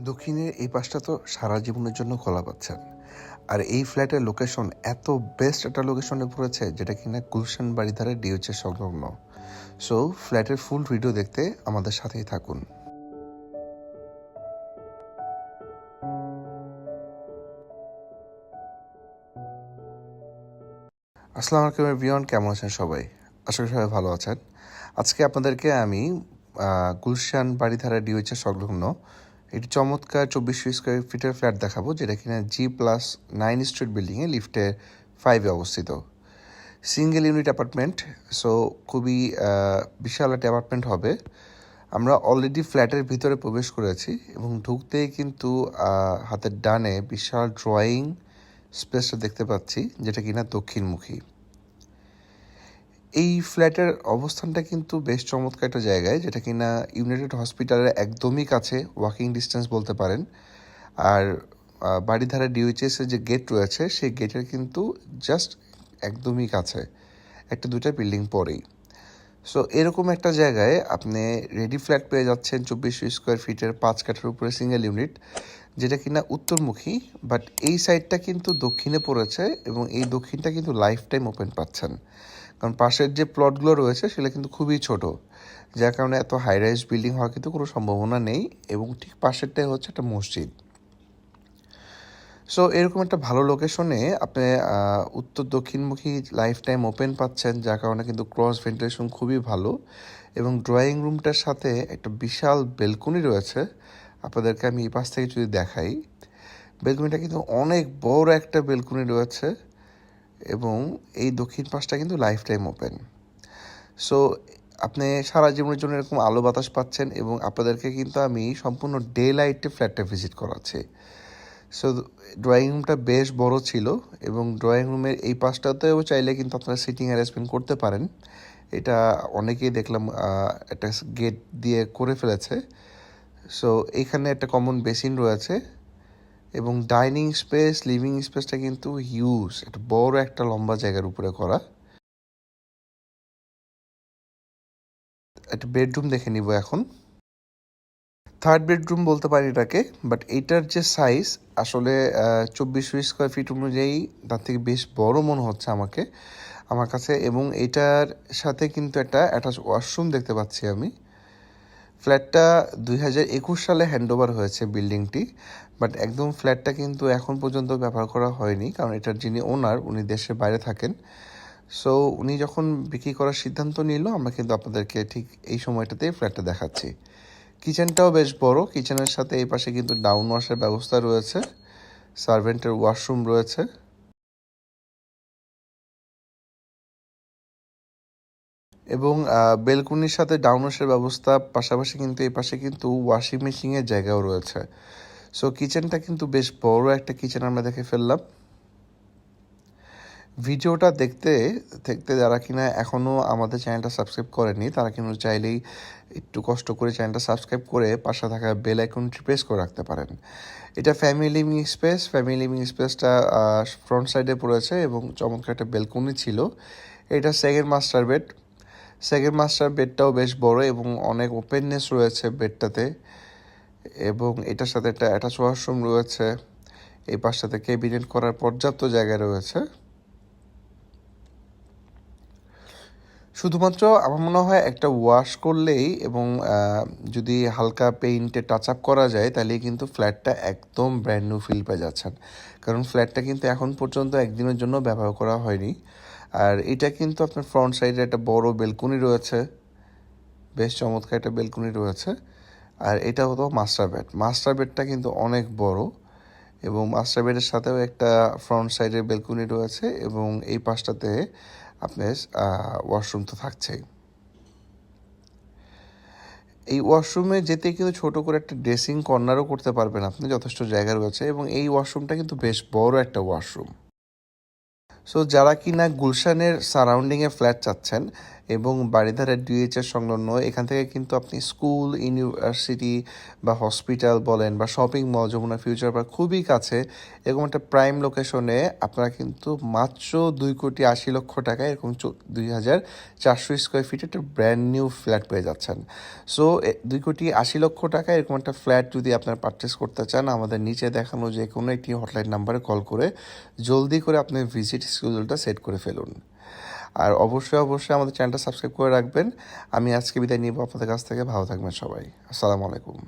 দক্ষিণের এই পাশটা তো সারা জীবনের জন্য খোলা পাচ্ছেন। আর এই ফ্ল্যাটের লোকেশন এত বেস্ট একটা লোকেশনে পড়েছে যেটা কিনা গুলশান বাড়িধারা ডিওএইচের সংলগ্ন। সো ফ্ল্যাটের ফুল ভিডিও দেখতে আমাদের সাথেই থাকুন। আসসালামু আলাইকুম এভরিওয়ান, কেমন আছেন সবাই? আশা করি সবাই ভালো আছেন। আজকে আপনাদেরকে আমি গুলশান বাড়িধারা ডিওএইচের সংলগ্ন একটি চমৎকার 2400 স্কোয়ার ফিটের ফ্ল্যাট দেখাবো, যেটা কিনা G+9 স্ট্রিট বিল্ডিংয়ে লিফটে 5-এ অবস্থিত। সিঙ্গেল ইউনিট অ্যাপার্টমেন্ট, সো খুবই বিশাল একটা অ্যাপার্টমেন্ট হবে। আমরা অলরেডি ফ্ল্যাটের ভিতরে প্রবেশ করেছি এবং ঢুকতেই কিন্তু হাতের ডানে বিশাল ড্রয়িং স্পেসটা দেখতে পাচ্ছি, যেটা কিনা দক্ষিণমুখী। এই ফ্ল্যাটের অবস্থানটা কিন্তু বেশ চমৎকার একটা জায়গায়, যেটা কিনা ইউনাইটেড হসপিটালের একদমই কাছে, ওয়াকিং ডিস্টেন্স বলতে পারেন। আর বাড়িধারা ডিওএইচএসের যে গেট রয়েছে সেই গেটের কিন্তু জাস্ট একদমই কাছে, একটা দুইটা বিল্ডিং পরেই। সো এরকম একটা জায়গায় আপনি রেডি ফ্ল্যাট পেয়ে যাচ্ছেন 2400 স্কোয়ার ফিটের 5 কাঠার উপরে সিঙ্গেল ইউনিট, যেটা কিনা উত্তরমুখী, বাট এই সাইডটা কিন্তু দক্ষিণে পড়েছে এবং এই দক্ষিণটা কিন্তু লাইফ টাইম ওপেন পাচ্ছেন। কারণ পাশের যে প্লটগুলো রয়েছে সেগুলো কিন্তু খুবই ছোট, যার কারণে এত হাই রাইজ বিল্ডিং হওয়ার কিন্তু কোনো সম্ভাবনা নেই। এবং ঠিক পাশেরটাই হচ্ছে একটা মসজিদ। সো এরকম একটা ভালো লোকেশনে আপনি উত্তর দক্ষিণমুখী লাইফ টাইম ওপেন পাচ্ছেন, যার কারণে কিন্তু ক্রস ভেন্টিলেশন খুবই ভালো। এবং ড্রয়িং রুমটার সাথে একটা বিশাল বেলকনি রয়েছে। আপনাদেরকে আমি এই পাশ থেকে যদি দেখাই, বেলকনিটা কিন্তু অনেক বড় একটা বেলকনি রয়েছে এবং এই দক্ষিণ পাশটা কিন্তু লাইফ টাইম ওপেন। সো আপনি সারা জীবনের জন্য এরকম আলো বাতাস পাচ্ছেন এবং আপনাদেরকে কিন্তু আমি সম্পূর্ণ ডে লাইটে ফ্ল্যাটটা ভিজিট করাচ্ছি। সো ড্রয়িং রুমটা বেশ বড় ছিল এবং ড্রয়িং রুমের এই পাশটাতেও চাইলে কিন্তু আপনারা সিটিং অ্যারেঞ্জমেন্ট করতে পারেন। এটা অনেকেই দেখলাম একটা গেট দিয়ে করে ফেলেছে। সো এইখানে একটা কমন বেসিন রয়েছে এবং ডাইনিং স্পেস, লিভিং স্পেসটা কিন্তু হিউজ, একটা বড় একটা লম্বা জায়গার উপরে করা। একটা বেডরুম দেখে নিব এখন। থার্ড বেডরুম বলতে পারি এটাকে, বাট এইটার যে সাইজ আসলে 2400 স্কোয়ার ফিট অনুযায়ী তার থেকে বেশ বড় মনে হচ্ছে আমার কাছে। এবং এটার সাথে কিন্তু একটা অ্যাটাচ ওয়াশরুম দেখতে পাচ্ছি আমি। ফ্ল্যাটটা 2021 সালে হ্যান্ডওভার হয়েছে বিল্ডিংটি, বাট একদম ফ্ল্যাটটা কিন্তু এখন পর্যন্ত ব্যবহার করা হয়নি, কারণ এটার যিনি ওনার উনি দেশের বাইরে থাকেন। সো উনি যখন বিক্রি করার সিদ্ধান্ত নিল, আমরা কিন্তু আপনাদেরকে ঠিক এই সময়টাতেই ফ্ল্যাটটা দেখাচ্ছি। কিচেনটাও বেশ বড়, কিচেনের সাথে এই পাশে কিন্তু ডাউন ওয়াশের ব্যবস্থা রয়েছে, সার্ভেন্টের ওয়াশরুম রয়েছে এবং বেলকনির সাথে ডাউন ওয়াশের ব্যবস্থা, পাশাপাশি কিন্তু এই পাশে কিন্তু ওয়াশিং মেশিনের জায়গাও রয়েছে। সো কিচেনটা কিন্তু বেশ বড় একটা কিচেন আমরা দেখে ফেললাম। ভিডিওটা দেখতে দেখতে যারা কিনা এখনও আমাদের চ্যানেলটা সাবস্ক্রাইব করেনি, তারা কিন্তু চাইলেই একটু কষ্ট করে চ্যানেলটা সাবস্ক্রাইব করে পাশে থাকা বেল আইকনটি প্রেস করে রাখতে পারেন। এটা family living space. Family living স্পেসটা ফ্রন্ট সাইডে পড়েছে এবং চমৎকার একটা বেলকনি ছিল। এটা second master bed. Second master বেডটাও বেশ বড় এবং অনেক ওপেননেস রয়েছে বেডটাতে। এবং এটার সাথে একটা অ্যাটাচ ওয়াশরুম রয়েছে। এই পাশটাতে ক্যাবিনেট করার পর্যাপ্ত জায়গা রয়েছে। শুধুমাত্র আমার মনে হয় একটা ওয়াশ করলেই এবং যদি হালকা পেইন্টে টাচ আপ করা যায়, তাহলে কিন্তু ফ্ল্যাটটা একদম ব্র্যান্ড নিউ ফিল পেয়ে যাচ্ছেন। কারণ ফ্ল্যাটটা কিন্তু এখন পর্যন্ত একদিনের জন্য ব্যবহার করা হয়নি। আর এটা কিন্তু আপনার ফ্রন্ট সাইডে একটা বড় বেলকনি রয়েছে, বেশ চমৎকার একটা বেলকনি রয়েছে। আর এটা হতো মাস্টার বেড। মাস্টার বেডটা কিন্তু অনেক বড় এবং মাস্টার বেডের সাথেও একটা ফ্রন্ট সাইডের বেলকনি রয়েছে এবং এই পাশটাতে আপনার ওয়াশরুম তো থাকছেই। এই ওয়াশরুমে যেতে কিন্তু ছোট করে একটা ড্রেসিং কর্নারও করতে পারবেন আপনি, যথেষ্ট জায়গা রয়েছে এবং এই ওয়াশরুমটা কিন্তু বেশ বড় একটা ওয়াশরুম। সো যারা কিনা গুলশানের সারাউন্ডিংয়ে ফ্ল্যাট চাচ্ছেন, এবং বারিধারা ডিএইচএস সংলগ্ন এখান থেকে কিন্তু আপনি স্কুল, ইউনিভার্সিটি বা হসপিটাল বলেন বা shopping mall, Jamuna Future Park খুবই কাছে এরকম একটা প্রাইম লোকেশনে আপনারা কিন্তু মাত্র 2,80,00,000 টাকায় এরকম 2,400 স্কোয়ার ফিট একটা ব্র্যান্ড নিউ ফ্ল্যাট পেয়ে যাচ্ছেন। সো 2,80,00,000 টাকায় এরকম একটা ফ্ল্যাট যদি আপনারা পারচেস করতে চান, আমাদের নিচে দেখানো যে কোনো একটি হটলাইন নাম্বারে কল করে জলদি করে আপনার ভিজিট শিডিউলটা সেট করে ফেলুন। আর অবশ্যই আমাদের চ্যানেলটা সাবস্ক্রাইব করে রাখবেন। আমি আজকে বিদায় নিব আপনাদের কাছ থেকে। ভালো থাকবেন সবাই। আসসালামু আলাইকুম।